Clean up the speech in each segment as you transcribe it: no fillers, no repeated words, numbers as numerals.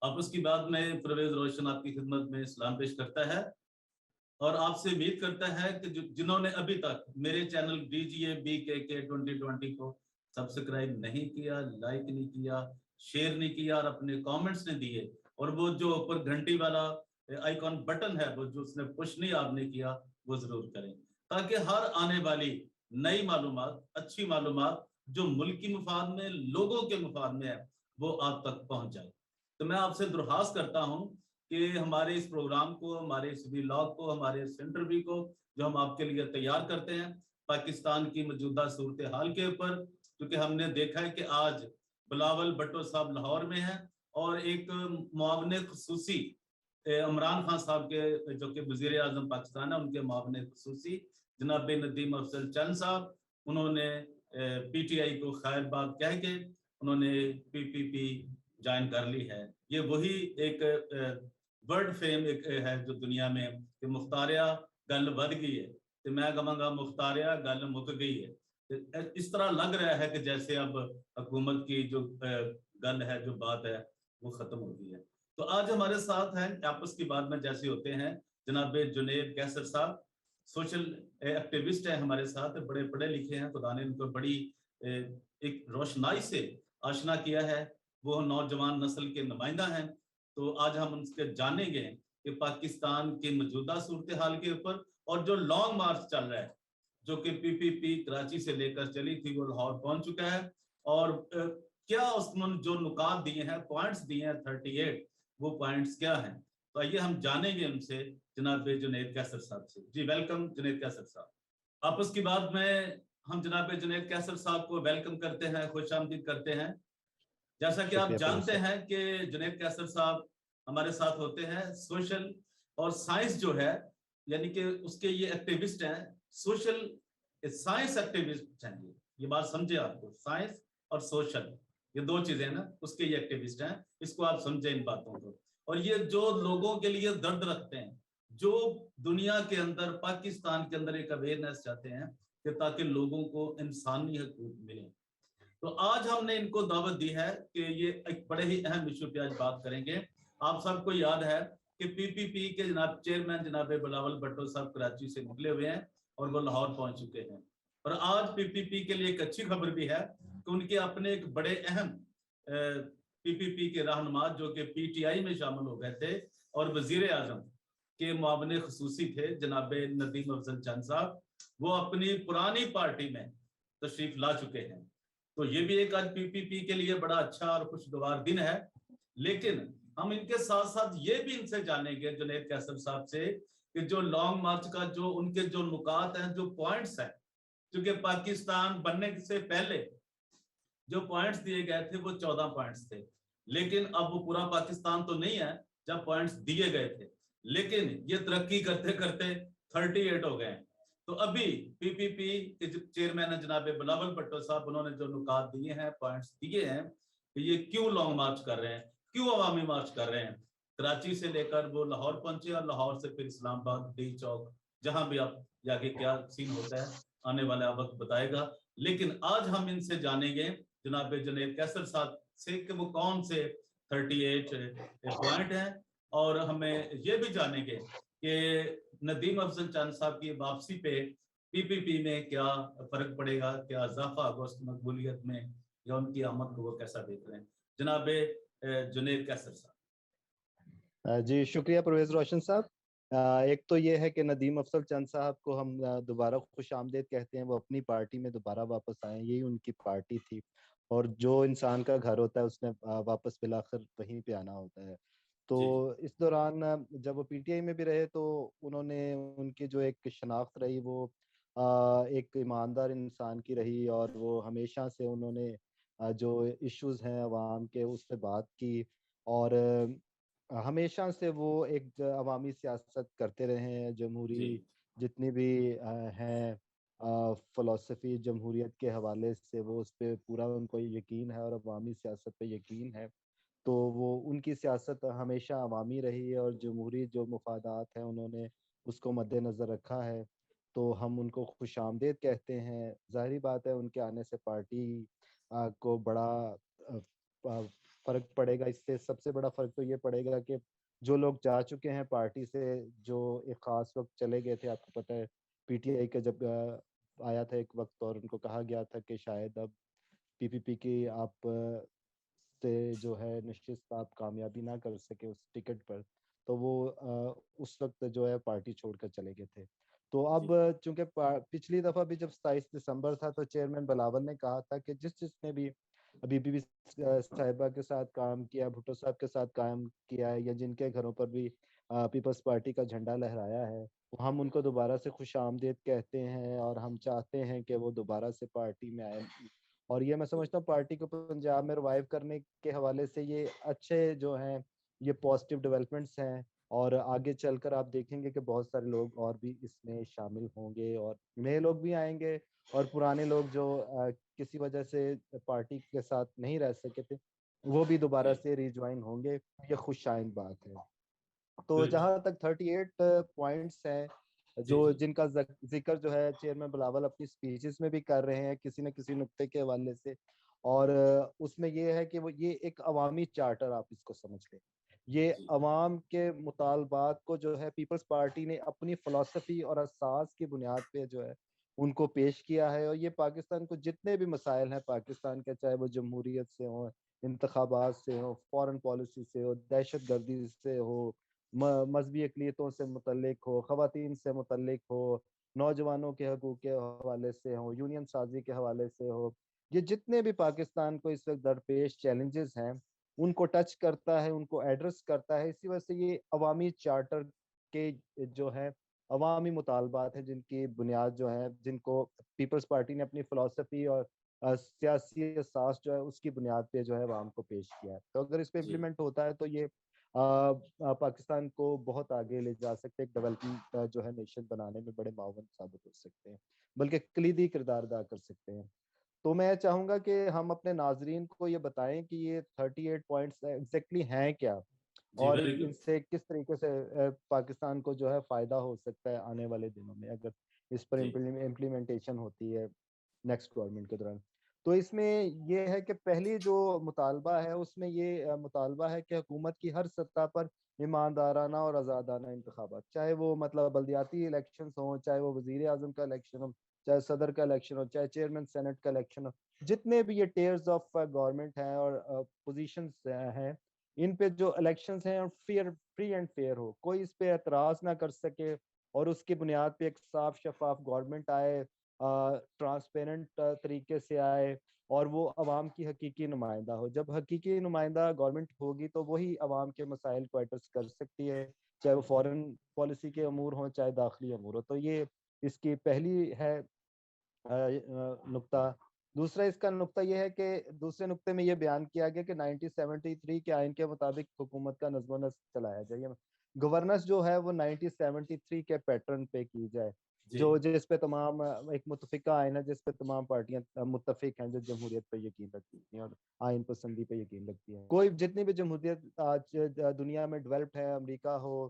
آپ اس کی بعد میں پرویز روشن آپ کی خدمت میں سلام پیش کرتا ہے اور آپ سے امید کرتا ہے کہ جنہوں نے ابھی تک میرے چینل DGA-BKK 2020 کو سبسکرائب نہیں کیا، لائک نہیں کیا، شیئر نہیں کیا اور اپنے کامنٹس نہیں دیے، اور وہ جو اوپر گھنٹی والا آئیکن بٹن ہے وہ جو اس نے پش نہیں آپ نے کیا، وہ ضرور کریں تاکہ ہر آنے والی نئی معلومات، اچھی معلومات جو ملکی مفاد میں، لوگوں کے مفاد میں ہے، وہ آپ تک پہنچ جائے۔ تو میں آپ سے درخواست کرتا ہوں کہ ہمارے اس پروگرام کو، ہمارے اس ویلاگ کو، ہمارے اس انٹرویو کو جو ہم آپ کے لیے تیار کرتے ہیں پاکستان کی موجودہ صورتحال کے اوپر، کیونکہ ہم نے دیکھا ہے کہ آج بلاول بھٹو صاحب لاہور میں ہیں اور ایک معاون خصوصی عمران خان صاحب کے جو کہ وزیر اعظم پاکستان ہے، ان کے معاون خصوصی جناب ندیم افضل چند صاحب، انہوں نے PTI کو خیر بات کہہ کے انہوں نے PPP جوائن کر لی ہے۔ یہ وہی ایک ورڈ فیم ایک ہے جو دنیا میں کہ مختاریہ گل ود گئی ہے، تو میں کہوں گا مختاریہ گل مک گئی ہے۔ اس طرح لگ رہا ہے کہ جیسے اب حکومت کی جو گل ہے، جو بات ہے، وہ ختم ہو گئی ہے۔ تو آج ہمارے ساتھ ہیں آپس کی بات میں جیسے ہوتے ہیں جناب جنید کیسر صاحب، سوشل ایکٹیوسٹ ہیں ہمارے ساتھ، بڑے پڑھے لکھے ہیں، خدا نے ان کو بڑی ایک روشنائی سے آشنا کیا ہے، وہ نوجوان نسل کے نمائندہ ہیں۔ تو آج ہم ان سے جانیں گے کہ پاکستان کی موجودہ صورتحال کے اوپر اور جو لانگ مارچ چل رہا ہے، جو کہ PPP کراچی سے لے کر چلی تھی، وہ لاہور پہنچ چکا ہے، اور کیا اس میں جو نکات دیے ہیں، پوائنٹس دیے ہیں 38، وہ پوائنٹس کیا ہیں؟ تو آئیے ہم جانیں گے ان سے، جناب جنید کیسر صاحب سے۔ جی ویلکم جنید کیسر صاحب۔ آپس کی بات میں ہم جناب جنید کیسر صاحب کو ویلکم کرتے ہیں، خوش آمدید کرتے ہیں۔ جیسا کہ آپ جانتے ہیں کہ جنید کیسر صاحب ہمارے ساتھ ہوتے ہیں، سوشل اور سائنس جو ہے، یعنی کہ اس کے یہ ایکٹیوسٹ ہیں، سوشل سائنس ایکٹیوسٹ ہیں۔ یہ بات سمجھے آپ کو، سائنس اور سوشل یہ دو چیزیں نا، اس کے یہ ایکٹیوسٹ ہیں، اس کو آپ سمجھیں ان باتوں کو۔ اور یہ جو لوگوں کے لیے درد رکھتے ہیں، جو دنیا کے اندر، پاکستان کے اندر ایک اویئرنیس چاہتے ہیں کہ تاکہ لوگوں کو انسانی حقوق ملیں۔ تو آج ہم نے ان کو دعوت دی ہے کہ یہ ایک بڑے ہی اہم ایشو پہ آج بات کریں گے۔ آپ سب کو یاد ہے کہ PPP کے جناب چیئرمین جناب بلاول بھٹو صاحب کراچی سے نکلے ہوئے ہیں اور وہ لاہور پہنچ چکے ہیں، اور آج PPP کے لیے ایک اچھی خبر بھی ہے کہ ان کے اپنے ایک بڑے اہم PPP کے رہنما جو کہ PTI میں شامل ہو گئے تھے اور وزیر اعظم کے معاون خصوصی تھے جناب ندیم افضل چند صاحب، وہ اپنی پرانی پارٹی میں تشریف لا چکے ہیں۔ تو یہ بھی ایک آج PPP کے لیے بڑا اچھا اور خوشگوار دن ہے۔ لیکن ہم ان کے ساتھ ساتھ یہ بھی ان سے جانیں گے جنید کیسر صاحب سے کہ جو لانگ مارچ کا جو ان کے جو نکات ہیں، جو پوائنٹس ہیں، کیونکہ پاکستان بننے سے پہلے جو پوائنٹس دیے گئے تھے وہ 14 پوائنٹس تھے، لیکن اب وہ پورا پاکستان تو نہیں ہے جب پوائنٹس دیے گئے تھے، لیکن یہ ترقی کرتے کرتے 38 ہو گئے ہیں۔ تو ابھی PPP کے چیئرمین ہیں جناب بلاول بھٹو صاحب، انہوں نے جو نکات دیے ہیں، پوائنٹس دیے ہیں کہ یہ کیوں لانگ مارچ کر رہے ہیں، کیوں عوامی مارچ کر رہے ہیں، کراچی سے لے کر وہ لاہور پہنچے اور لاہور سے پھر اسلام آباد، ڈی چوک، جہاں بھی آپ جا کے کیا سین ہوتا ہے آنے والا وقت بتائے گا۔ لیکن آج ہم ان سے جانیں گے جناب جنید کیسر صاحب سے کہ وہ کون سے 38 پوائنٹ ہیں، اور ہمیں یہ بھی جانیں گے کہ ندیم افضل چند صاحب کی واپسی پہ PPP میں کیا فرق پڑے گا، کیا اضافہ ہوگا اس کی مقبولیت میں، یا ان کی آمد کو وہ کیسا دیکھ رہے ہیں۔ جناب جنید کیسر صاحب۔ جی شکریہ پرویز روشن صاحب۔ ایک تو یہ ہے کہ ندیم افضل چند صاحب کو ہم دوبارہ خوش آمدید کہتے ہیں، وہ اپنی پارٹی میں دوبارہ واپس آئے ہیں، یہی ان کی پارٹی تھی، اور جو انسان کا گھر ہوتا ہے اس نے واپس بالآخر وہیں پہ آنا ہوتا ہے۔ تو اس دوران جب وہ PTI میں بھی رہے تو انہوں نے، ان کی جو ایک شناخت رہی وہ ایک ایماندار انسان کی رہی، اور وہ ہمیشہ سے انہوں نے جو ایشوز ہیں عوام کے اس پہ بات کی، اور ہمیشہ سے وہ ایک عوامی سیاست کرتے رہے ہیں۔ جمہوری جتنی بھی ہیں فلسفی جمہوریت کے حوالے سے، وہ اس پہ پورا ان کو یقین ہے اور عوامی سیاست پہ یقین ہے، تو وہ ان کی سیاست ہمیشہ عوامی رہی ہے، اور جمہوری جو مفادات ہیں انہوں نے اس کو مد نظر رکھا ہے۔ تو ہم ان کو خوش آمدید کہتے ہیں۔ ظاہری بات ہے ان کے آنے سے پارٹی کو بڑا فرق پڑے گا اس سے سب سے بڑا فرق تو یہ پڑے گا کہ جو لوگ جا چکے ہیں پارٹی سے، جو ایک خاص وقت چلے گئے تھے، آپ کو پتہ ہے پی ٹی آئی کا جب آیا تھا ایک وقت اور ان کو کہا گیا تھا کہ شاید اب پی پی پی کی آپ سے جو ہے نشست آپ کامیابی نہ کر سکے اس ٹکٹ پر، تو وہ اس وقت جو ہے پارٹی چھوڑ کر چلے گئے تھے۔ تو اب چونکہ پچھلی دفعہ بھی جب 27 دسمبر تھا تو چیئرمین بلاول نے کہا تھا کہ جس نے بھی ابھی بی بی صاحبہ کے ساتھ کام کیا، بھٹو صاحب کے ساتھ کام کیا ہے، یا جن کے گھروں پر بھی پیپلز پارٹی کا جھنڈا لہرایا ہے، ہم ان کو دوبارہ سے خوش آمدید کہتے ہیں اور ہم چاہتے ہیں کہ وہ دوبارہ سے پارٹی میں آئے۔ اور یہ میں سمجھتا ہوں پارٹی کو پنجاب میں ریوائیو کرنے کے حوالے سے یہ اچھے جو ہیں یہ پازیٹیو ڈیولپمنٹس ہیں، اور آگے چل کر آپ دیکھیں گے کہ بہت سارے لوگ اور بھی اس میں شامل ہوں گے اور نئے لوگ بھی آئیں گے، اور پرانے لوگ جو کسی وجہ سے پارٹی کے ساتھ نہیں رہ سکے تھے وہ بھی دوبارہ سے ریجوائن ہوں گے۔ یہ خوش آئند بات ہے۔ تو جہاں تک 38 پوائنٹس ہیں جو جن کا ذکر جو ہے چیئرمین بلاول اپنی سپیچز میں بھی کر رہے ہیں کسی نہ کسی نقطے کے حوالے سے، اور اس میں یہ ہے کہ وہ یہ ایک عوامی چارٹر آپ اس کو سمجھ لیں، یہ عوام کے مطالبات کو جو ہے پیپلز پارٹی نے اپنی فلسفی اور اساس کی بنیاد پہ جو ہے ان کو پیش کیا ہے، اور یہ پاکستان کو جتنے بھی مسائل ہیں پاکستان کے، چاہے وہ جمہوریت سے ہوں، انتخابات سے ہو، فورن پالیسی سے ہو، دہشت گردی سے ہو، مذہبی اقلیتوں سے متعلق ہو، خواتین سے متعلق ہو، نوجوانوں کے حقوق کے حوالے سے ہو، یونین سازی کے حوالے سے ہو، یہ جتنے بھی پاکستان کو اس وقت درپیش چیلنجز ہیں ان کو ٹچ کرتا ہے، ان کو ایڈریس کرتا ہے۔ اسی وجہ سے یہ عوامی چارٹر کے جو ہے عوامی مطالبات ہیں جن کی بنیاد جو ہے، جن کو پیپلز پارٹی نے اپنی فلسفی اور سیاسی اساس جو ہے اس کی بنیاد پہ جو ہے عوام کو پیش کیا ہے۔ تو اگر اس پہ امپلیمنٹ ہوتا ہے تو یہ پاکستان کو بہت آگے لے جا سکتے، ایک ڈیولپنگ جو ہے نیشن بنانے میں بڑے معاون ثابت ہو سکتے ہیں، بلکہ کلیدی کردار ادا کر سکتے ہیں۔ تو میں چاہوں گا کہ ہم اپنے ناظرین کو یہ بتائیں کہ یہ 38 پوائنٹس ایگزیکٹلی ہیں کیا، اور ان سے کس طریقے سے پاکستان کو جو ہے فائدہ ہو سکتا ہے آنے والے دنوں میں اگر اس پر امپلیمنٹیشن ہوتی ہے نیکسٹ گورنمنٹ کے دوران۔ تو اس میں یہ ہے کہ پہلی جو مطالبہ ہے اس میں یہ مطالبہ ہے کہ حکومت کی ہر سطح پر ایماندارانہ اور آزادانہ انتخابات، چاہے وہ مطلب بلدیاتی الیکشنز ہوں، چاہے وہ وزیر اعظم کا الیکشن ہو، چاہے صدر کا الیکشن ہو، چاہے چیئرمین سینٹ کا الیکشن ہو، جتنے بھی یہ ٹیئرز آف گورنمنٹ ہیں اور پوزیشنز ہیں، ان پہ جو الیکشنز ہیں اور فری اینڈ فیئر ہو، کوئی اس پہ اعتراض نہ کر سکے، اور اس کی بنیاد پہ ایک صاف شفاف گورنمنٹ آئے، ٹرانسپیرنٹ طریقے سے آئے، اور وہ عوام کی حقیقی نمائندہ ہو۔ جب حقیقی نمائندہ گورنمنٹ ہوگی تو وہی عوام کے مسائل کو ایڈریس کر سکتی ہے، چاہے وہ فورن پالیسی کے امور ہوں چاہے داخلی امور ہو۔ تو یہ اس کی پہلی ہے نقطہ۔ دوسرا اس کا نقطہ یہ ہے کہ دوسرے نقطے میں یہ بیان کیا گیا کہ 1973 کے آئین کے مطابق حکومت کا نظم و نسق چلایا جائے، گورننس جو ہے وہ 1973 کے پیٹرن پہ کی جائے، جو جس پہ تمام ایک متفقہ آئین ہے جس پہ تمام پارٹیاں متفق ہیں، جو جمہوریت پہ یقین رکھتی ہیں اور آئین پسندی پہ یقین رکھتی ہیں۔ کوئی جتنی بھی جمہوریت آج دنیا میں ڈیولپڈ ہے، امریکہ ہو،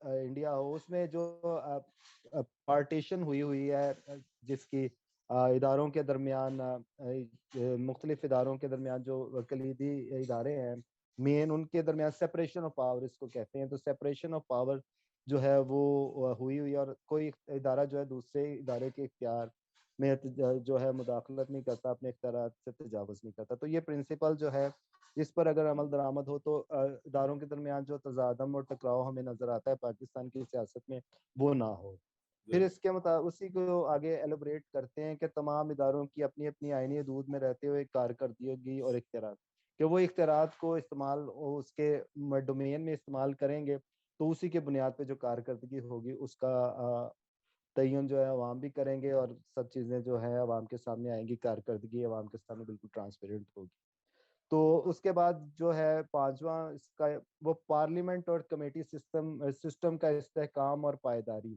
انڈیا ہو، اس میں جو پارٹیشن ہوئی ہے جس کی اداروں کے درمیان مختلف اداروں کے درمیان جو کلیدی ادارے ہیں مین، ان کے درمیان سیپریشن آف پاور اس کو کہتے ہیں۔ تو سیپریشن آف پاور جو ہے وہ ہوئی اور کوئی ادارہ جو ہے دوسرے ادارے کے اختیار میں جو ہے مداخلت نہیں کرتا، اپنے اختیارات سے تجاوز نہیں کرتا۔ تو یہ پرنسپل جو ہے اس پر اگر عمل درآمد ہو تو اداروں کے درمیان جو تصادم اور ٹکراؤ ہمیں نظر آتا ہے پاکستان کی سیاست میں وہ نہ ہو۔ پھر اس کے مطابق اسی کو آگے ایلوبریٹ کرتے ہیں کہ تمام اداروں کی اپنی اپنی آئینی حدود میں رہتے ہوئے کارکردگی اور اختیارات، کہ وہ اختیارات کو استعمال اس کے ڈومین میں استعمال کریں گے تو اسی کے بنیاد پہ جو کارکردگی ہوگی اس کا تعین جو ہے عوام بھی کریں گے، اور سب چیزیں جو ہے عوام کے سامنے آئیں گی، کارکردگی عوام کے سامنے بالکل ٹرانسپیرنٹ ہوگی۔ تو اس کے بعد جو ہے پانچواں اس کا وہ پارلیمنٹ اور کمیٹی سسٹم کا استحکام اور پائیداری۔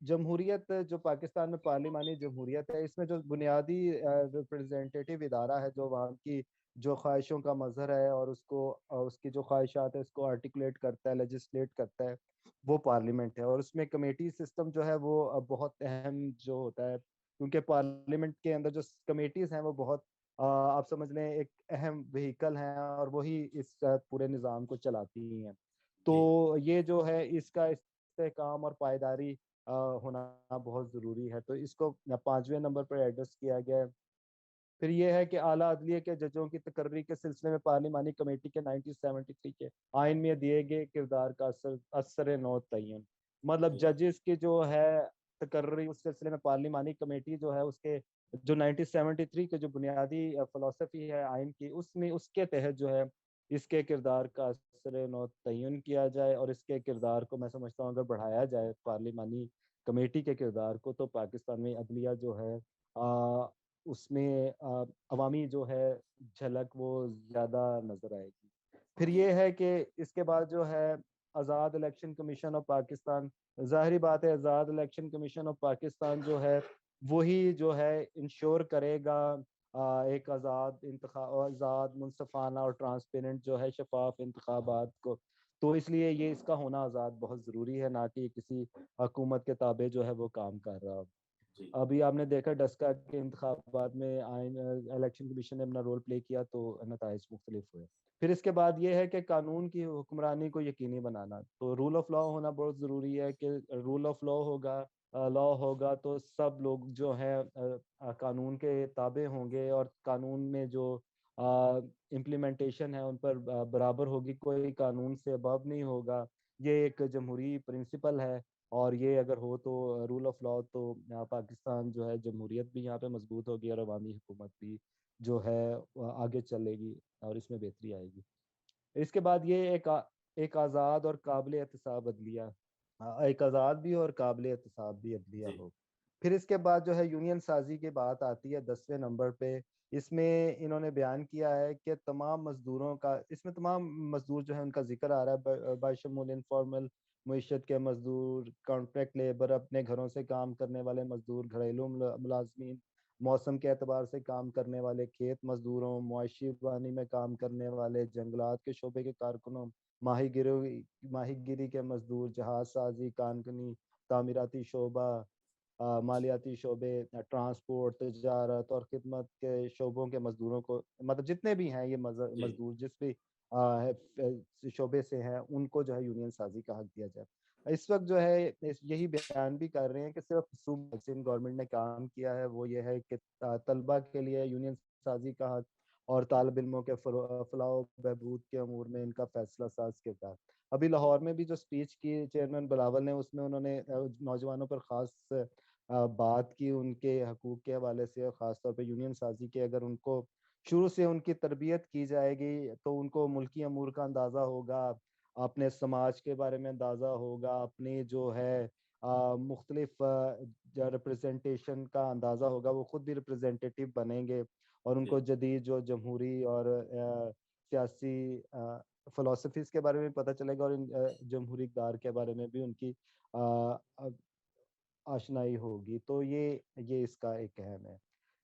جمہوریت جو پاکستان میں پارلیمانی جمہوریت ہے، اس میں جو بنیادی ریپرزینٹیٹیو ادارہ ہے جو وہاں کی جو خواہشوں کا مظہر ہے اور اس کی جو خواہشات ہے اس کو آرٹیکولیٹ کرتا ہے، لیجسلیٹ کرتا ہے، وہ پارلیمنٹ ہے۔ اور اس میں کمیٹی سسٹم جو ہے وہ بہت اہم جو ہوتا ہے، کیونکہ پارلیمنٹ کے اندر جو کمیٹیز ہیں وہ بہت آپ سمجھ لیں ایک اہم وہیکل ہیں اور وہی اس پورے نظام کو چلاتی ہیں. تو جی یہ جو ہے اس کا استحکام اور پائیداری ہونا بہت ضروری ہے. تو اس کو 5ویں نمبر پر ایڈریس کیا گیا ہے. پھر یہ ہے کہ اعلیٰ عدلیہ کے ججوں کی تقرری کے سلسلے میں پارلیمانی کمیٹی کے 1973 کے آئین میں دیے گئے کردار کا اثر نو تعین. مطلب جی ججز کی جو ہے تقرری اس سلسلے میں پارلیمانی کمیٹی جو ہے اس کے جو 1973 کے جو بنیادی فلسفی ہے آئین کی اس کے تحت جو ہے اس کے کردار کا اثر نو تعین کیا جائے. اور اس کے کردار کو میں سمجھتا ہوں اگر بڑھایا جائے پارلیمانی کمیٹی کے کردار کو تو پاکستان میں عدلیہ جو ہے اس میں عوامی جو ہے جھلک وہ زیادہ نظر آئے گی. پھر یہ ہے کہ اس کے بعد جو ہے آزاد الیکشن کمیشن آف پاکستان. ظاہری بات ہے آزاد الیکشن کمیشن آف پاکستان جو ہے وہی جو ہے انشور کرے گا ایک آزاد آزاد منصفانہ اور ٹرانسپیرنٹ جو ہے شفاف انتخابات کو. تو اس لیے یہ اس کا ہونا آزاد بہت ضروری ہے نہ کہ کسی حکومت کے تابع جو ہے وہ کام کر رہا. جی ابھی آپ نے دیکھا ڈسکا کے انتخابات میں الیکشن کمیشن نے اپنا رول پلے کیا تو نتائج مختلف ہوئے. پھر اس کے بعد یہ ہے کہ قانون کی حکمرانی کو یقینی بنانا. تو رول آف لا ہونا بہت ضروری ہے کہ رول آف لا ہوگا تو سب لوگ جو ہیں قانون کے تابع ہوں گے اور قانون میں جو امپلیمنٹیشن ہے ان پر برابر ہوگی. کوئی قانون سے اباب نہیں ہوگا. یہ ایک جمہوری پرنسپل ہے اور یہ اگر ہو تو رول آف لا تو پاکستان جو ہے جمہوریت بھی یہاں پہ مضبوط ہوگی اور عوامی حکومت بھی جو ہے آگے چلے گی اور اس میں بہتری آئے گی. اس کے بعد یہ ایک آزاد اور قابل احتساب عدلیہ ایک آزاد بھی اور قابل احتساب بھی عدلیہ جی ہو. پھر اس کے بعد جو ہے یونین سازی کی بات آتی ہے 10ویں نمبر پہ. اس میں انہوں نے بیان کیا ہے کہ تمام مزدوروں کا اس میں تمام مزدور جو ہے ان کا ذکر آ رہا ہے بشمول انفارمل معیشت کے مزدور کانٹریکٹ لیبر اپنے گھروں سے کام کرنے والے مزدور گھریلو ملازمین موسم کے اعتبار سے کام کرنے والے کھیت مزدوروں معاشی بانی میں کام کرنے والے جنگلات کے شعبے کے کارکنوں ماہی گیری کے مزدور جہاز سازی کانکنی تعمیراتی شعبہ مالیاتی شعبے ٹرانسپورٹ تجارت اور خدمت کے شعبوں کے مزدوروں کو مطلب جتنے بھی ہیں یہ جی مزدور جس بھی شعبے سے ہیں ان کو جو ہے یونین سازی کا حق دیا جائے. اس وقت جو ہے یہی بیان بھی کر رہے ہیں کہ صرف صوبہ گورنمنٹ نے کام کیا ہے وہ یہ ہے کہ طلبہ کے لیے یونین سازی کا حق اور طالب علموں کے فلاح و بہبود کے امور میں ان کا فیصلہ ساز کردار. ابھی جی لاہور میں بھی جو سپیچ کی چیئرمین بلاول نے اس میں انہوں نے نوجوانوں پر خاص بات کی ان کے حقوق کے حوالے سے اور خاص طور پہ یونین سازی کے اگر ان کو شروع سے ان کی تربیت کی جائے گی تو ان کو ملکی امور کا اندازہ ہوگا اپنے سماج کے بارے میں اندازہ ہوگا اپنی جو ہے مختلف ریپرزنٹیشن کا اندازہ ہوگا. وہ خود بھی ریپرزنٹیٹیو بنیں گے اور ان جی کو جدید جو جمہوری اور سیاسی فلسفیز کے بارے میں پتہ چلے گا اور جمہوری اقدار کے بارے میں بھی ان کی آشنائی ہوگی. تو یہ اس کا ایک اہم ہے.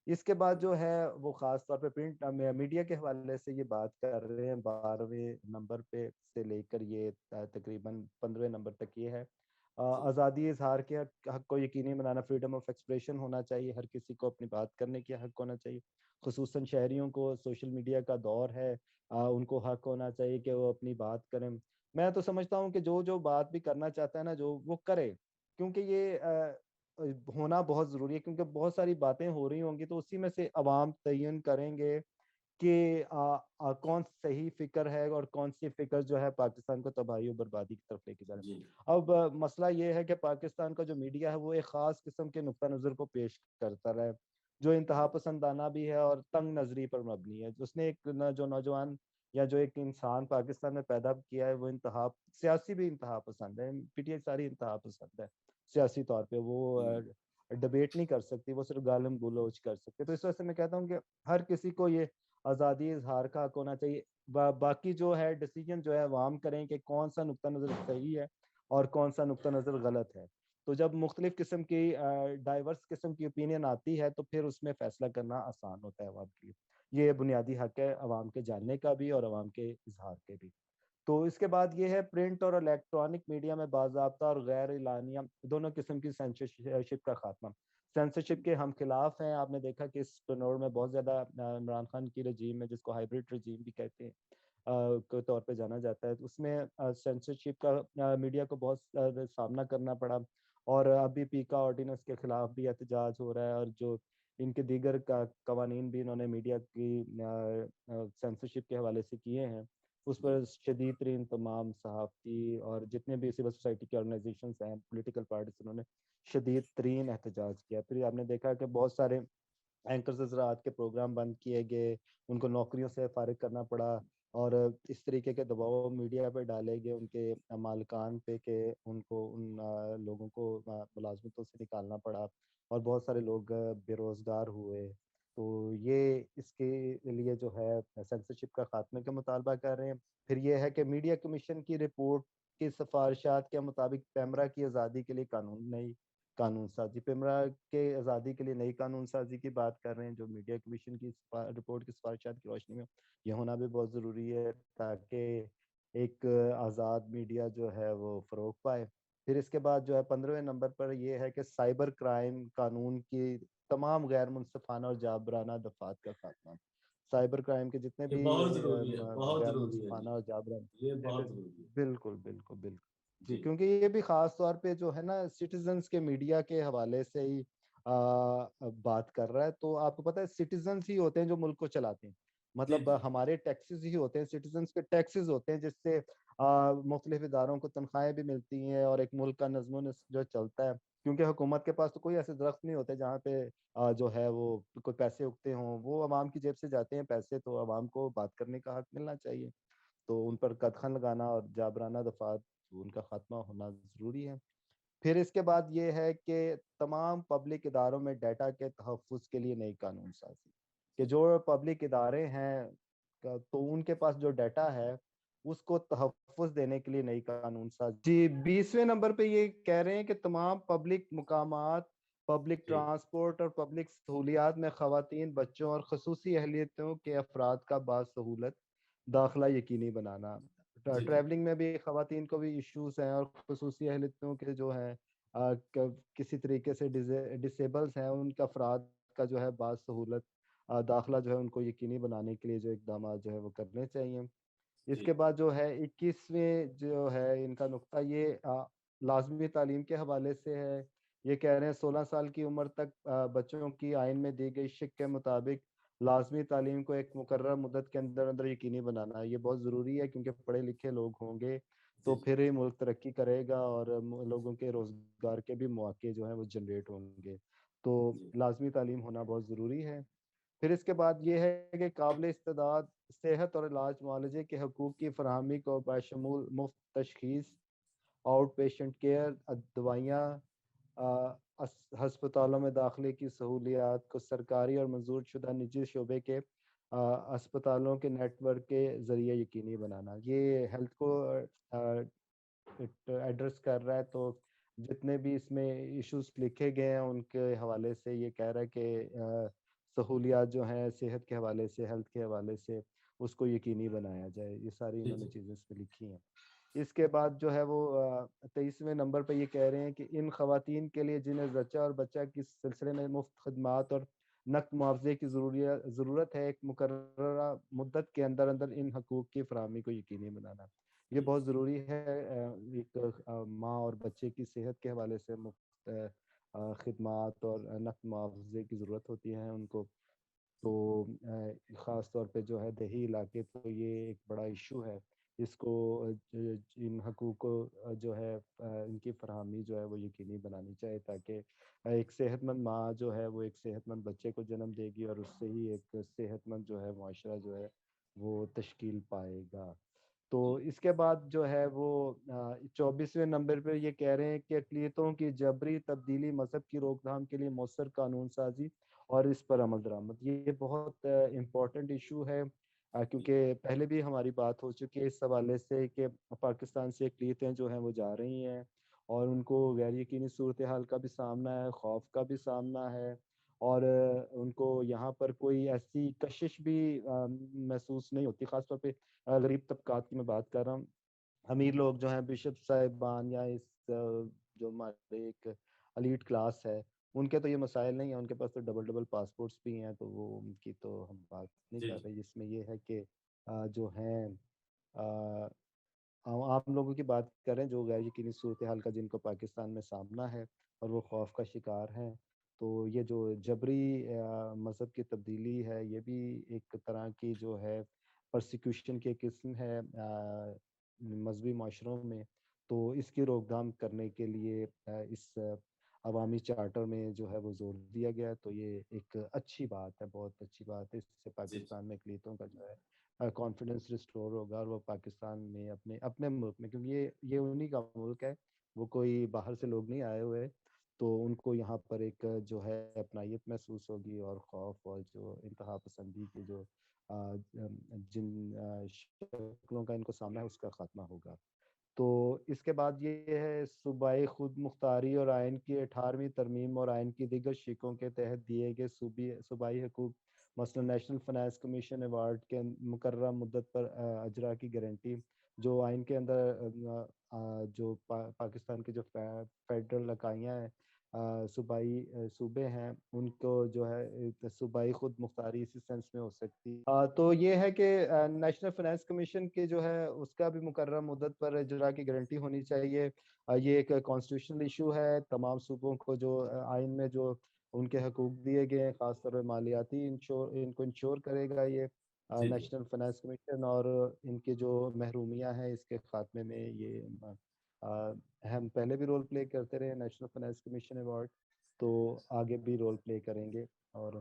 اس کے بعد جو ہے وہ خاص طور پہ پرنٹ میڈیا کے حوالے سے یہ بات کر رہے ہیں 12ویں نمبر پہ سے لے کر یہ تقریباً 15ویں نمبر تک یہ ہے جی آزادی اظہار کے حق کو یقینی بنانا. فریڈم آف ایکسپریشن ہونا چاہیے. ہر کسی کو اپنی بات کرنے کی حق ہونا چاہیے. خصوصاً شہریوں کو سوشل میڈیا کا دور ہے ان کو حق ہونا چاہیے کہ وہ اپنی بات کریں. میں تو سمجھتا ہوں کہ جو بات بھی کرنا چاہتا ہے نا جو وہ کرے کیونکہ یہ ہونا بہت ضروری ہے کیونکہ بہت ساری باتیں ہو رہی ہوں گی تو اسی میں سے عوام تعین کریں گے کہ کون صحیح فکر ہے اور کون سی فکر جو ہے پاکستان کو تباہی و بربادی کی طرف لے کے جا رہا جی ہے. اب مسئلہ یہ ہے کہ پاکستان کا جو میڈیا ہے وہ ایک خاص قسم کے نقطہ نظر کو پیش کرتا رہا ہے جو انتہا پسندانہ بھی ہے اور تنگ نظری پر مبنی ہے. اس نے ایک جو نوجوان یا جو ایک انسان پاکستان میں پیدا کیا ہے وہ انتہا سیاسی بھی انتہا پسند ہے. پی ٹی آئی ساری انتہا پسند ہے سیاسی طور پہ. وہ ڈبیٹ نہیں کر سکتی وہ صرف گالم گلوچ کر سکتے. تو اس وجہ سے میں کہتا ہوں کہ ہر کسی کو یہ آزادی اظہار کا حق ہونا چاہیے. باقی جو ہے ڈیسیجن جو ہے عوام کریں کہ کون سا نقطہ نظر صحیح ہے اور کون سا نقطہ نظر غلط ہے. تو جب مختلف قسم کی ڈائیورس قسم کی اوپینین آتی ہے تو پھر اس میں فیصلہ کرنا آسان ہوتا ہے عوام کے لیے. یہ بنیادی حق ہے عوام کے جاننے کا بھی اور عوام کے اظہار کے بھی. تو اس کے بعد یہ ہے پرنٹ اور الیکٹرانک میڈیا میں باضابطہ اور غیر اعلانیہ دونوں قسم کی سینسرشپ کا خاتمہ. سینسرشپ کے ہم خلاف ہیں. آپ نے دیکھا کہ اس ٹرنور میں بہت زیادہ عمران خان کی رجیم ہے جس کو ہائیبریڈ رجیم بھی کہتے ہیں کے طور پہ جانا جاتا ہے. اس میں سینسرشپ کا میڈیا کو بہت سامنا کرنا پڑا, اور ابھی پیکا آرڈیننس کے خلاف بھی احتجاج ہو رہا ہے, اور جو ان کے دیگر قوانین بھی انہوں نے میڈیا کی سینسرشپ کے حوالے سے کیے ہیں, اس پر شدید ترین تمام صحافتی اور جتنے بھی سول سوسائٹی کے آرگنائزیشنز ہیں, پولیٹیکل پارٹیز, انہوں نے شدید ترین احتجاج کیا. پھر آپ نے دیکھا کہ بہت سارے اینکرز حضرات کے پروگرام بند کیے گئے, ان کو نوکریوں سے فارغ کرنا پڑا, اور اس طریقے کے دباؤ میڈیا پہ ڈالے گئے ان کے مالکان پہ کہ ان کو ان لوگوں کو ملازمتوں سے نکالنا پڑا, اور بہت سارے لوگ بے روزگار ہوئے. تو یہ اس کے لیے جو ہے سینسرشپ کا خاتمے کا مطالبہ کر رہے ہیں. پھر یہ ہے کہ میڈیا کمیشن کی رپورٹ کی سفارشات کے مطابق پیمرا کی آزادی کے لیے قانون سازی, پیمرا کے آزادی کے لیے نئی قانون سازی کی بات کر رہے ہیں, جو میڈیا کمیشن کی رپورٹ کی سفارشات کی روشنی میں یہ ہونا بھی بہت ضروری ہے تاکہ ایک آزاد میڈیا جو ہے وہ فروغ پائے. پھر اس کے بعد جو ہے 15ویں نمبر پر یہ ہے کہ سائبر کرائم قانون کی تمام غیر منصفانہ اور جابرانہ دفعات کا خاتمہ. سائبر کرائم کے جتنے یہ بھی بہت ضروری ہے, بہت غیر ضروری ہے جی, منصفانہ اور یہ جابرانہ, بہت ضروری ہے بالکل بالکل بالکل جی, جی. کیونکہ یہ بھی خاص طور پہ جو ہے نا سٹیزنز کے میڈیا کے حوالے سے ہی بات کر رہا ہے. تو آپ کو پتہ ہے سٹیزنز ہی ہوتے ہیں جو ملک کو چلاتے ہیں, جی مطلب جی ہمارے ٹیکسز ہی ہوتے ہیں, سٹیزنز کے ٹیکسز ہوتے ہیں جس سے مختلف اداروں کو تنخواہیں بھی ملتی ہیں اور ایک ملک کا نظم و نسق جو چلتا ہے. کیونکہ حکومت کے پاس تو کوئی ایسے درخت نہیں ہوتے جہاں پہ جو ہے وہ کوئی پیسے اگتے ہوں, وہ عوام کی جیب سے جاتے ہیں پیسے, تو عوام کو بات کرنے کا حق ملنا چاہیے. تو ان پر قدغن لگانا اور جابرانہ دفعات ان کا خاتمہ ہونا ضروری ہے. پھر اس کے بعد یہ ہے کہ تمام پبلک اداروں میں ڈیٹا کے تحفظ کے لیے نئی قانون سازی, کہ جو پبلک ادارے ہیں تو ان کے پاس جو ڈیٹا ہے اس کو تحفظ دینے کے لیے نئی قانون سازی. جی 20ویں نمبر پہ یہ کہہ رہے ہیں کہ تمام پبلک مقامات, پبلک جی ٹرانسپورٹ اور پبلک سہولیات میں خواتین, بچوں اور خصوصی اہلیتوں کے افراد کا باسہولت داخلہ یقینی بنانا. جی جی ٹریولنگ میں بھی خواتین کو بھی ایشوز ہیں, اور خصوصی اہلیتوں کے جو ہیں کسی طریقے سے ڈسیبلز ہیں, ان کا افراد کا جو ہے باسہولت داخلہ جو ہے ان کو یقینی بنانے کے لیے جو اقدامات جو ہے وہ کرنے چاہیے. اس جی کے بعد جو ہے 21ویں جو ہے ان کا نقطہ یہ لازمی تعلیم کے حوالے سے ہے. یہ کہہ رہے ہیں 16 سال کی عمر تک بچوں کی آئین میں دی گئی شق کے مطابق لازمی تعلیم کو ایک مقررہ مدت کے اندر اندر یقینی بنانا. یہ بہت ضروری ہے کیونکہ پڑھے لکھے لوگ ہوں گے جی تو پھر ہی ملک ترقی کرے گا, اور لوگوں کے روزگار کے بھی مواقع جو ہیں وہ جنریٹ ہوں گے. تو جی لازمی تعلیم ہونا بہت ضروری ہے. پھر اس کے بعد یہ ہے کہ قابل استعداد صحت اور علاج معالجے کے حقوق کی فراہمی کو بشمول مفت تشخیص, آؤٹ پیشنٹ کیئر, دوائیاں, ہسپتالوں میں داخلے کی سہولیات کو سرکاری اور منظور شدہ نجی شعبے کے اسپتالوں کے نیٹ ورک کے ذریعے یقینی بنانا. یہ ہیلتھ کو ایڈریس کر رہا ہے. تو جتنے بھی اس میں ایشوز لکھے گئے ہیں ان کے حوالے سے یہ کہہ رہا ہے کہ سہولیات جو ہیں صحت کے حوالے سے, ہیلتھ کے حوالے سے, اس کو یقینی بنایا جائے. یہ ساری جی انہوں نے جی چیزیں اس پہ لکھی ہیں. اس کے بعد جو ہے وہ 23ویں نمبر پہ یہ کہہ رہے ہیں کہ ان خواتین کے لیے جنہیں زچہ اور بچہ کی سلسلے میں مفت خدمات اور نقد معاوضے کی ضرورت ہے, ایک مقررہ مدت کے اندر اندر ان حقوق کی فراہمی کو یقینی بنانا. یہ جی بہت ضروری ہے. ایک ماں اور بچے کی صحت کے حوالے سے مفت خدمات اور نقد معاوضے کی ضرورت ہوتی ہے ان کو. تو خاص طور پہ جو ہے دیہی علاقے, تو یہ ایک بڑا ایشو ہے. اس کو ان حقوق کو جو ہے ان کی فراہمی جو ہے وہ یقینی بنانی چاہیے تاکہ ایک صحت مند ماں جو ہے وہ ایک صحت مند بچے کو جنم دے گی, اور اس سے ہی ایک صحت مند جو ہے معاشرہ جو ہے وہ تشکیل پائے گا. تو جی اس کے بعد جو ہے وہ 24ویں نمبر پہ یہ کہہ رہے ہیں کہ اقلیتوں کی جبری تبدیلی مذہب کی روک تھام کے لیے مؤثر قانون سازی اور اس پر عمل درآمد. یہ بہت امپورٹنٹ ایشو ہے کیونکہ پہلے بھی ہماری بات ہو چکی ہے اس حوالے سے کہ پاکستان سے اقلیتیں جو ہیں وہ جا رہی ہیں, اور ان کو غیر یقینی صورتحال کا بھی سامنا ہے, خوف کا بھی سامنا ہے, اور ان کو یہاں پر کوئی ایسی کشش بھی محسوس نہیں ہوتی. خاص طور پہ غریب طبقات کی میں بات کر رہا ہوں. امیر لوگ جو ہیں بشپ صاحبان یا اس جو ہمارے ایک الیٹ کلاس ہے ان کے تو یہ مسائل نہیں ہیں, ان کے پاس تو ڈبل ڈبل پاسپورٹس بھی ہیں, تو وہ ان کی تو ہم بات نہیں جی کر جی رہے. جس میں یہ ہے کہ جو ہیں عام لوگوں کی بات کریں جو غیر یقینی صورتحال کا جن کو پاکستان میں سامنا ہے اور وہ خوف کا شکار ہیں, تو یہ جو جبری مذہب کی تبدیلی ہے یہ بھی ایک طرح کی جو ہے پرسیکیوشن کی قسم ہے مذہبی معاشروں میں. تو اس کی روک تھام کرنے کے لیے اس عوامی چارٹر میں جو ہے وہ زور دیا گیا, تو یہ ایک اچھی بات ہے, بہت اچھی بات ہے. اس سے جی پاکستان میں اقلیتوں کا جو ہے کانفیڈنس ریسٹور ہوگا, اور وہ پاکستان میں اپنے ملک میں, کیونکہ یہ انہی کا ملک ہے, وہ کوئی باہر سے لوگ نہیں آئے ہوئے, تو ان کو یہاں پر ایک جو ہے اپنائیت محسوس ہوگی, اور خوف اور جو انتہا پسندی کی جو جن شکلوں کا ان کو سامنا ہے اس کا خاتمہ ہوگا. تو اس کے بعد یہ ہے صوبائی خود مختاری اور آئین کی 18ویں ترمیم اور آئین کی دیگر شقوں کے تحت دیے گئے صوبائی حقوق, مثلا نیشنل فائنانس کمیشن ایوارڈ کے مقررہ مدت پر اجرا کی گارنٹی, جو آئین کے اندر جو پاکستان کے جو فیڈرل اکائیاں ہیں صوبائی صوبے ہیں ان کو جو ہے صوبائی خود مختاری اسی سینس میں ہو سکتی. تو یہ ہے کہ نیشنل فائنانس کمیشن کے جو ہے اس کا بھی مقررہ مدت پر اجرا کی گارنٹی ہونی چاہیے. یہ ایک کانسٹیٹیوشنل ایشو ہے, تمام صوبوں کو جو آئین میں جو ان کے حقوق دیے گئے ہیں خاص طور پہ مالیاتی ان کو انشور کرے گا یہ جی جی نیشنل فائنانس کمیشن, اور ان کی جو محرومیاں ہیں اس کے خاتمے میں یہ ہم پہلے بھی رول پلے کرتے رہے نیشنل فائنانس کمیشن ایوارڈ, تو آگے بھی رول پلے کریں گے. اور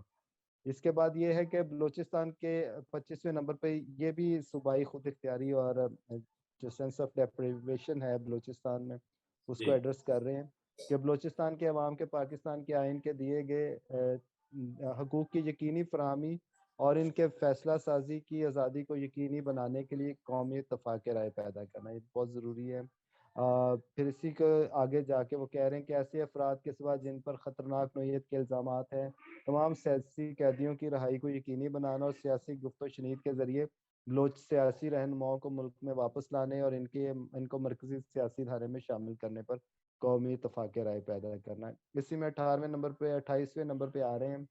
اس کے بعد یہ ہے کہ بلوچستان کے 25ویں نمبر پہ یہ بھی صوبائی خود اختیاری اور جو سینس آف ڈیپریویشن ہے بلوچستان میں اس کو جی ایڈریس کر رہے ہیں کہ بلوچستان کے عوام کے پاکستان کے آئین کے دیے گئے حقوق کی یقینی فراہمی اور ان کے فیصلہ سازی کی آزادی کو یقینی بنانے کے لیے قومی اتفاق رائے پیدا کرنا, یہ بہت ضروری ہے. پھر اسی کو آگے جا کے وہ کہہ رہے ہیں کہ ایسے افراد کے سوا جن پر خطرناک نوعیت کے الزامات ہیں تمام سیاسی قیدیوں کی رہائی کو یقینی بنانا اور سیاسی گفت و شنید کے ذریعے بلوچ سیاسی رہنماؤں کو ملک میں واپس لانے اور ان کو مرکزی سیاسی دھارے میں شامل کرنے پر قومی اتفاق رائے پیدا کرنا ہے. اسی میں 18ویں نمبر پہ 28ویں نمبر پہ آ رہے ہیں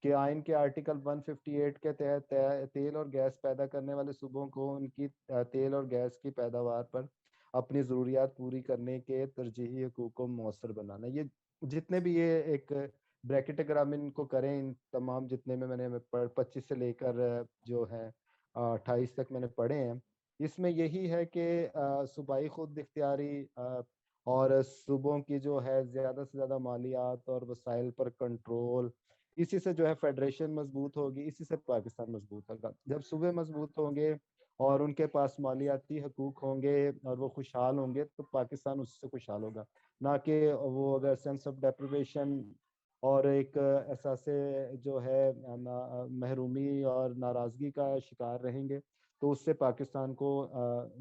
کہ آئین کے آرٹیکل 158 کے تحت تیل اور گیس پیدا کرنے والے صوبوں کو ان کی تیل اور گیس کی پیداوار پر اپنی ضروریات پوری کرنے کے ترجیحی حقوق کو مؤثر بنانا. یہ جتنے بھی یہ ایک بریکٹ اگر ہم ان کو کریں ان تمام جتنے میں نے 25 سے لے کر جو ہے 28 تک میں نے پڑھے ہیں, اس میں یہی ہے کہ صوبائی خود اختیاری اور صوبوں کی جو ہے زیادہ سے زیادہ مالیات اور وسائل پر کنٹرول, اسی سے جو ہے فیڈریشن مضبوط ہوگی, اسی سے پاکستان مضبوط ہوگا. جب صوبے مضبوط ہوں گے اور ان کے پاس مالیاتی حقوق ہوں گے اور وہ خوشحال ہوں گے تو پاکستان اس سے خوشحال ہوگا, نہ کہ وہ اگر سینس آف ڈیپریویشن اور ایک احساس جو ہے محرومی اور ناراضگی کا شکار رہیں گے تو اس سے پاکستان کو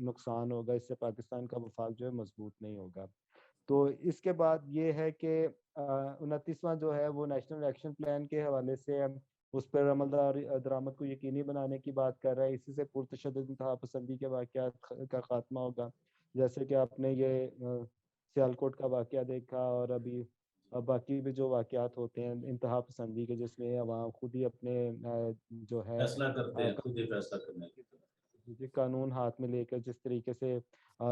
نقصان ہوگا, اس سے پاکستان کا وفاق جو ہے مضبوط نہیں ہوگا. تو اس کے بعد یہ ہے کہ 29واں جو ہے وہ نیشنل ایکشن پلان کے حوالے سے اس پر عمل درآمد کو یقینی بنانے کی بات کر رہا ہے. اسی سے پرتشدد انتہا پسندی کے واقعات کا خاتمہ ہوگا, جیسے کہ آپ نے یہ سیالکوٹ کا واقعہ دیکھا اور ابھی باقی بھی جو واقعات ہوتے ہیں انتہا پسندی کے جس میں عوام خود ہی اپنے جو ہے فیصلہ کرتے ہیں, خود ہی فیصلہ کرنے کی. قانون ہاتھ میں لے کر جس طریقے سے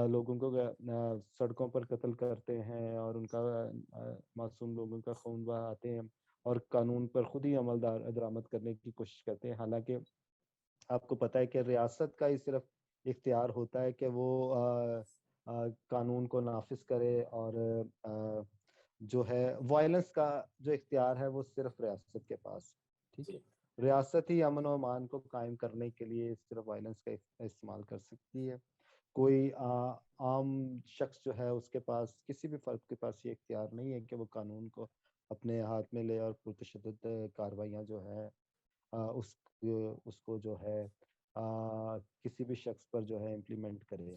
لوگوں کو سڑکوں پر قتل کرتے ہیں اور ان کا معصوم لوگوں کا خون بہاتے ہیں اور قانون پر خود ہی عمل درآمد کرنے کی کوشش کرتے ہیں. حالانکہ آپ کو پتہ ہے کہ ریاست کا ہی صرف اختیار ہوتا ہے کہ وہ قانون کو نافذ کرے, اور جو ہے وائلنس کا جو اختیار ہے وہ صرف ریاست کے پاس. ٹھیک ہے, ریاست ہی امن و امان کو قائم کرنے کے لیے صرف وائلنس کا استعمال کر سکتی ہے. کوئی عام شخص جو ہے اس کے پاس کسی بھی فرد کے پاس یہ اختیار نہیں ہے کہ وہ قانون کو اپنے ہاتھ میں لے اور پرتشدد کارروائیاں جو ہے اس کو جو ہے کسی بھی شخص پر جو ہے امپلیمنٹ کرے.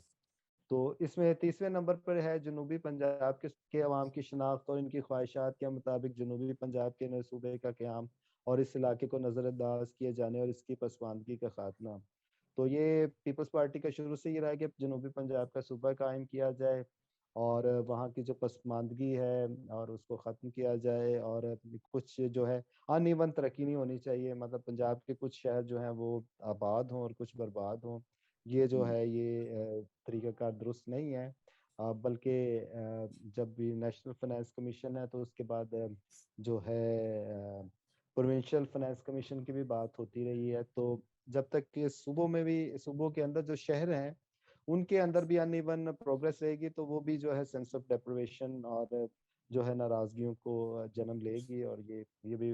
تو اس میں 30ویں نمبر پر ہے جنوبی پنجاب کے عوام کی شناخت اور ان کی خواہشات کے مطابق جنوبی پنجاب کے نئے صوبے کا قیام اور اس علاقے کو نظر انداز کیے جانے اور اس کی پسماندگی کا خاتمہ. تو یہ پیپلز پارٹی کا شروع سے یہ رہا ہے کہ جنوبی پنجاب کا صوبہ قائم کیا جائے اور وہاں کی جو پسماندگی ہے اور اس کو ختم کیا جائے، اور کچھ جو ہے ان ایون ترقی نہیں ہونی چاہیے، مطلب پنجاب کے کچھ شہر جو ہیں وہ آباد ہوں اور کچھ برباد ہوں، یہ جو ہے یہ طریقہ کار درست نہیں ہے۔ بلکہ جب بھی نیشنل فائنانس کمیشن ہے تو اس کے بعد جو ہے پروونشل فائنانس کمیشن کی بھی بات ہوتی رہی ہے، تو جب تک کہ صوبوں میں بھی، صوبوں کے اندر جو شہر ہیں ان کے اندر بھی ان ایون پروگرس رہے گی تو وہ بھی جو ہے سینس آف ڈیپریویشن اور جو ہے ناراضگیوں کو جنم لے گی، اور یہ بھی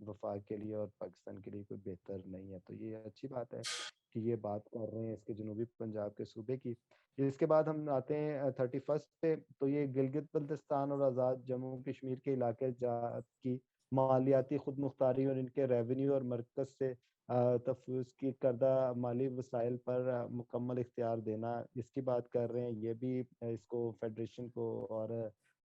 وفاق کے لیے اور پاکستان کے لیے کوئی بہتر نہیں ہے۔ تو یہ اچھی بات ہے کہ یہ بات کر رہے ہیں اس کے جنوبی پنجاب کے صوبے کی۔ اس کے بعد ہم آتے ہیں 31 پہ، تو یہ گلگت بلتستان اور آزاد جموں کشمیر کے علاقے جات کی مالیاتی خود مختاری اور ان کے ریونیو اور مرکز سے تفویض کی کردہ مالی وسائل پر مکمل اختیار دینا، اس کی بات کر رہے ہیں۔ یہ بھی اس کو فیڈریشن کو اور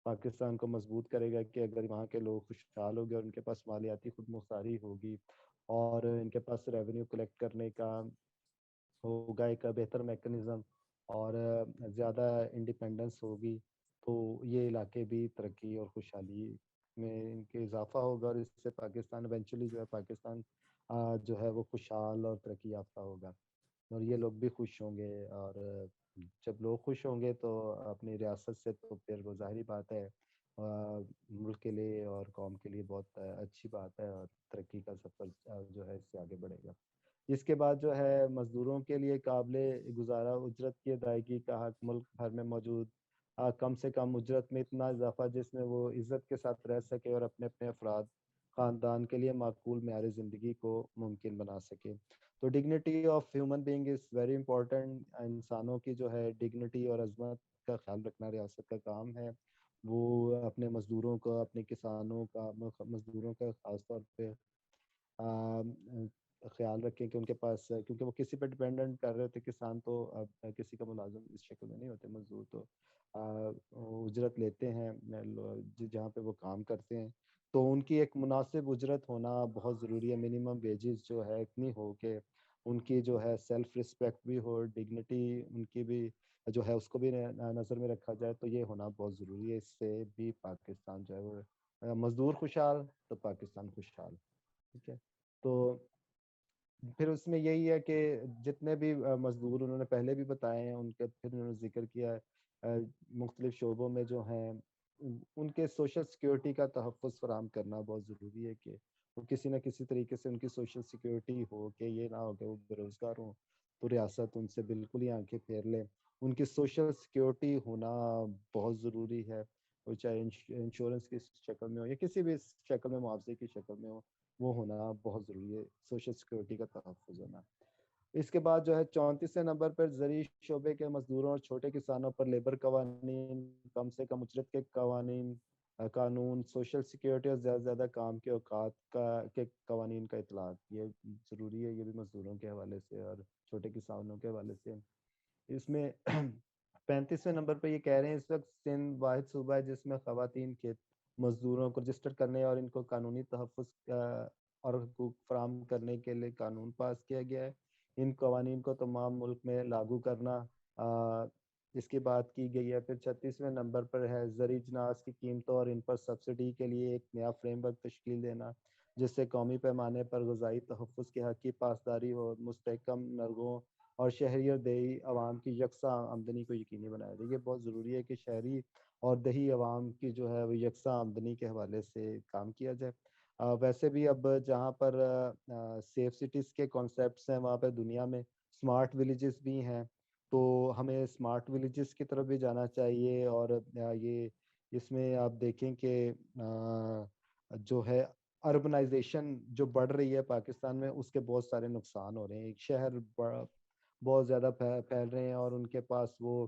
پاکستان کو مضبوط کرے گا کہ اگر وہاں کے لوگ خوشحال ہو گئے اور ان کے پاس مالیاتی خود مختاری ہوگی اور ان کے پاس ریونیو کلیکٹ کرنے کا ہوگا ایک بہتر میکنزم اور زیادہ انڈیپینڈنس ہوگی، تو یہ علاقے بھی ترقی اور خوشحالی میں ان کے اضافہ ہوگا، اور اس سے پاکستان ایونچولی جو ہے پاکستان جو ہے وہ خوشحال اور ترقی یافتہ ہوگا، اور یہ لوگ بھی خوش ہوں گے، اور جب لوگ خوش ہوں گے تو اپنی ریاست سے تو پھر وہ ظاہری بات ہے ملک کے لیے اور قوم کے لیے بہت اچھی بات ہے، اور ترقی کا سفر جو ہے اس سے آگے بڑھے گا۔ اس کے بعد جو ہے مزدوروں کے لیے قابل گزارا اجرت کی ادائیگی کا حق، ملک بھر میں موجود کم سے کم اجرت میں اتنا اضافہ جس میں وہ عزت کے ساتھ رہ سکے اور اپنے اپنے افراد خاندان کے لیے معقول معیار زندگی کو ممکن بنا سکے۔ تو dignity of human being is very important, انسانوں کی جو ہے ڈگنیٹی اور عظمت کا خیال رکھنا ریاست کا کام ہے۔ وہ اپنے مزدوروں کا، اپنے کسانوں کا، مزدوروں کا خاص طور پہ خیال رکھیں کہ ان کے پاس، کیونکہ وہ کسی پہ ڈپینڈنٹ کر رہے ہوتے، کسان تو اب کسی کا ملازم اس شکل میں نہیں ہوتے، مزدور تو اجرت لیتے ہیں جہاں پہ وہ کام کرتے ہیں، تو ان کی ایک مناسب اجرت ہونا بہت ضروری ہے۔ منیمم ویجز جو ہے اتنی ہو کہ ان کی جو ہے سیلف رسپیکٹ بھی ہو، ڈگنیٹی ان کی بھی جو ہے اس کو بھی نظر میں رکھا جائے، تو یہ ہونا بہت ضروری ہے۔ اس سے بھی پاکستان جو ہے وہ مزدور خوشحال تو پاکستان خوشحال، ٹھیک ہے۔ تو پھر اس میں یہی ہے کہ جتنے بھی مزدور انہوں نے پہلے بھی بتائے ہیں، ان کے پھر انہوں نے ذکر کیا ہے مختلف شعبوں میں جو ہیں ان کے سوشل سیکیورٹی کا تحفظ فراہم کرنا بہت ضروری ہے، کہ وہ کسی نہ کسی طریقے سے ان کی سوشل سیکیورٹی ہو، کہ یہ نہ ہو کہ وہ بے روزگار ہوں تو ریاست ان سے بالکل ہی آنکھیں پھیر لے۔ ان کی سوشل سیکیورٹی ہونا بہت ضروری ہے، وہ چاہے انشورنس کی شکل میں ہو یا کسی بھی شکل میں، معاوضے کی شکل میں ہو، وہ ہونا بہت ضروری ہے، سوشل سیکیورٹی کا تحفظ ہونا۔ اس کے بعد جو ہے 34 نمبر پر زرعی شعبے کے مزدوروں اور چھوٹے کسانوں پر لیبر قوانین، کم سے کم اجرت کے قوانین، قانون، سوشل سیکیورٹی اور زیادہ سے زیادہ کام کے اوقات کے قوانین کا اطلاق، یہ ضروری ہے، یہ بھی مزدوروں کے حوالے سے اور چھوٹے کسانوں کے حوالے سے۔ اس میں 35ویں نمبر پہ یہ کہہ رہے ہیں اس وقت سندھ واحد صوبہ ہے جس میں خواتین کھیت مزدوروں کو رجسٹر کرنے اور ان کو قانونی تحفظ اور حقوق فراہم کرنے کے لیے قانون پاس کیا گیا ہے۔ ان قوانین کو تمام ملک میں لاگو کرنا اس کی بات کی گئی ہے۔ پھر 36ویں نمبر پر ہے زرعی جناس کی قیمتوں اور ان پر سبسڈی کے لیے ایک نیا فریم ورک تشکیل دینا، جس سے قومی پیمانے پر غذائی تحفظ کے حق کی پاسداری ہو، مستحکم نرگوں اور شہری اور دیہی عوام کی یکساں آمدنی کو یقینی بنایا جائے۔ یہ بہت ضروری ہے کہ شہری اور دیہی عوام کی جو ہے وہ یکساں آمدنی کے حوالے سے کام کیا جائے۔ ویسے بھی اب جہاں پر سیف سٹیز کے کانسیپٹس ہیں وہاں پہ دنیا میں اسمارٹ ولیجز بھی ہیں، تو ہمیں اسمارٹ ولیجز کی طرف بھی جانا چاہیے، اور یہ اس میں آپ دیکھیں کہ جو ہے اربنائزیشن جو بڑھ رہی ہے پاکستان میں، اس کے بہت سارے نقصان ہو رہے ہیں۔ ایک شہر بہت زیادہ پھیل رہے ہیں اور ان کے پاس وہ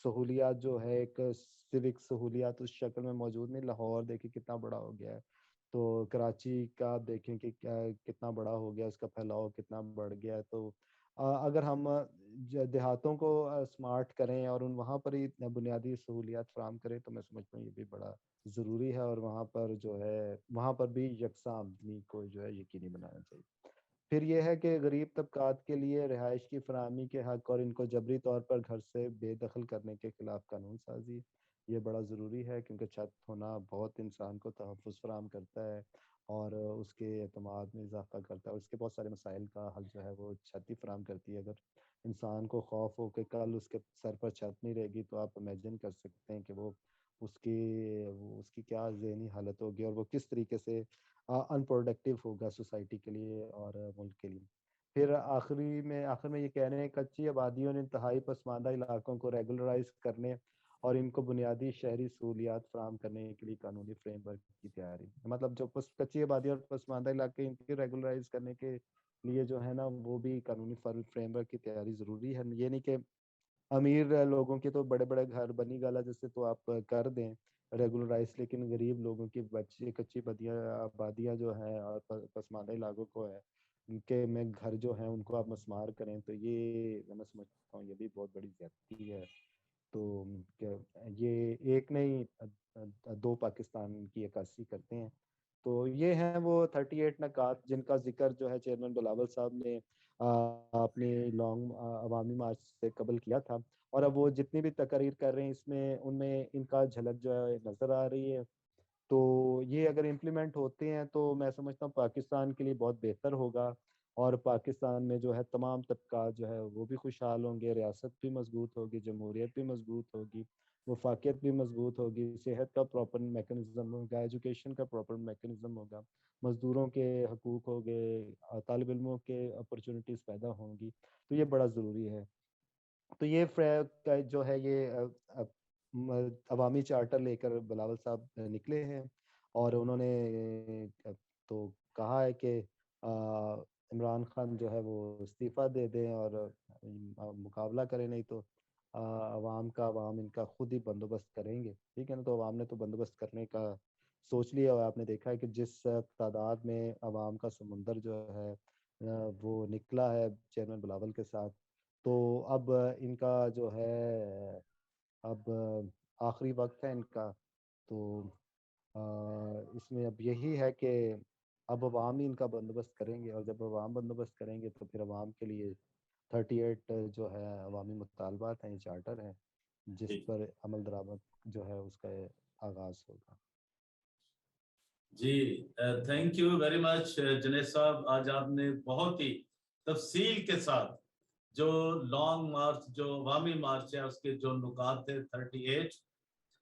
سہولیات جو ہے ایک سوک سہولیات اس شکل میں موجود نہیں۔ لاہور دیکھیں کتنا بڑا ہو گیا ہے، تو کراچی کا آپ دیکھیں کہ کتنا بڑا ہو گیا، اس کا پھیلاؤ کتنا بڑھ گیا ہے۔ تو اگر ہم دیہاتوں کو اسمارٹ کریں اور وہاں پر ہی بنیادی سہولیات فراہم کریں تو میں سمجھتا ہوں یہ بھی بڑا ضروری ہے، اور وہاں پر جو ہے وہاں پر بھی یکساں آمدنی کو جو ہے یقینی بنانا چاہیے۔ پھر یہ ہے کہ غریب طبقات کے لیے رہائش کی فراہمی کے حق اور ان کو جبری طور پر گھر سے بے دخل کرنے کے خلاف قانون سازی، یہ بڑا ضروری ہے کیونکہ چھت ہونا بہت انسان کو تحفظ فراہم کرتا ہے اور اس کے اعتماد میں اضافہ کرتا ہے، اس کے بہت سارے مسائل کا حل جو ہے وہ چھت ہی فراہم کرتی ہے۔ اگر انسان کو خوف ہو کہ کل اس کے سر پر چھت نہیں رہے گی تو آپ امیجن کر سکتے ہیں کہ اس کی کیا ذہنی حالت ہوگی اور وہ کس طریقے سے ان پروڈکٹیو ہوگا سوسائٹی کے لیے اور ملک کے لیے۔ پھر آخر میں یہ کہہ رہے ہیں کچی آبادیوں نے انتہائی پسماندہ علاقوں کو ریگولرائز کرنے اور ان کو بنیادی شہری سہولیات فراہم کرنے کے لیے قانونی فریم ورک کی تیاری، مطلب جو کچی آبادی اور پسماندہ علاقے ان کی ریگولرائز کرنے کے لیے جو ہے نا وہ بھی قانونی فریم ورک کی تیاری ضروری ہے۔ یہ نہیں کہ امیر لوگوں کے تو بڑے بڑے گھر بنی گالا جیسے تو آپ کر دیں ریگولرائز، لیکن غریب لوگوں کی بچی کچی آبادیاں جو ہیں اور پسماندہ علاقوں کو ہے ان کے میں گھر جو ہیں ان کو آپ مسمار کریں تو یہ میں سمجھتا ہوں یہ بھی بہت بڑی زیادتی ہے۔ تو یہ ایک نہیں دو پاکستان کی عکاسی کرتے ہیں۔ تو یہ ہیں وہ 38 نکات جن کا ذکر جو ہے چیئرمین بلاول صاحب نے اپنی لانگ عوامی مارچ سے قبل کیا تھا، اور اب وہ جتنی بھی تقاریر کر رہے ہیں اس میں ان میں ان کا جھلک جو ہے نظر آ رہی ہے۔ تو یہ اگر امپلیمنٹ ہوتے ہیں تو میں سمجھتا ہوں پاکستان کے لیے بہت بہتر ہوگا، اور پاکستان میں جو ہے تمام طبقات جو ہے وہ بھی خوشحال ہوں گے، ریاست بھی مضبوط ہوگی، جمہوریت بھی مضبوط ہوگی، وفاقیت بھی مضبوط ہوگی، صحت کا پراپر میکنزم ہوگا، ایجوکیشن کا پراپر میکنزم ہوگا، مزدوروں کے حقوق ہو گئے، طالب علموں کے اپرچونٹیز پیدا ہوں گی، تو یہ بڑا ضروری ہے۔ تو یہ جو ہے یہ عوامی چارٹر لے کر بلاول صاحب نکلے ہیں، اور انہوں نے تو کہا ہے کہ عمران خان جو ہے وہ استعفیٰ دے دیں اور مقابلہ کریں، نہیں تو عوام ان کا خود ہی بندوبست کریں گے، ٹھیک ہے نا۔ تو عوام نے تو بندوبست کرنے کا سوچ لیا، اور آپ نے دیکھا ہے کہ جس تعداد میں عوام کا سمندر جو ہے وہ نکلا ہے چیئرمین بلاول کے ساتھ، تو اب ان کا جو ہے اب آخری وقت ہے ان کا، تو اس میں اب یہی ہے کہ اب عوام ہی ان کا بندوبست کریں گے، اور جب عوام بندوبست کریں گے تو پھر عوام کے لیے 38 جو ہے عوامی مطالبات ہیں، یہ چارٹر ہے جس پر عمل درآمد جو ہے اس کا آغاز ہوگا۔ جی thank you very much Junaid صاحب، آج آپ نے بہت ہی تفصیل کے ساتھ جو لانگ مارچ جو عوامی مارچ ہے اس کے جو نکات تھے 38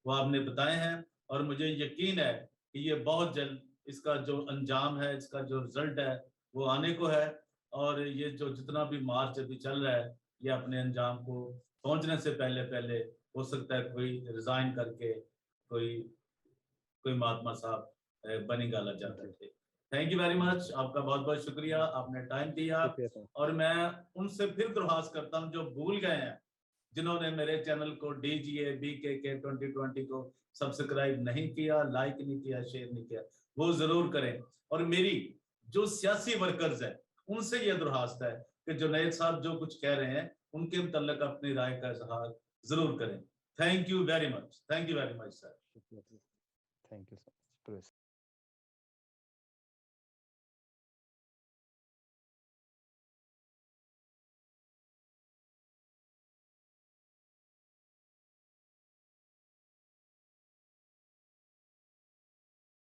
وہ آپ نے بتائے ہیں، اور مجھے یقین ہے کہ یہ بہت جلد اس کا جو انجام ہے، اس کا جو رزلٹ ہے وہ آنے کو ہے، اور یہ جو جتنا بھی مارچ ابھی چل رہا ہے یہ اپنے انجام کو پہنچنے سے پہلے ہو سکتا ہے کوئی ریزائن کر کے کوئی مہاتما صاحب بنی گالا جاتے تھے۔ تھینک یو ویری مچ، آپ کا بہت بہت شکریہ، آپ نے ٹائم دیا، اور میں ان سے پھر درخواست کرتا ہوں جو بھول گئے ہیں، جنہوں نے میرے چینل کو DGA-BKK 2020 کو سبسکرائب نہیں کیا، لائک نہیں کیا، شیئر نہیں کیا، وہ ضرور کریں، اور میری جو سیاسی ورکرز ہیں ان سے یہ درخواست ہے کہ جنید صاحب جو کچھ کہہ رہے ہیں ان کے متعلق اپنی رائے کا اظہار ضرور کریں۔ Thank you very much, thank you very much sir. Thank you so much.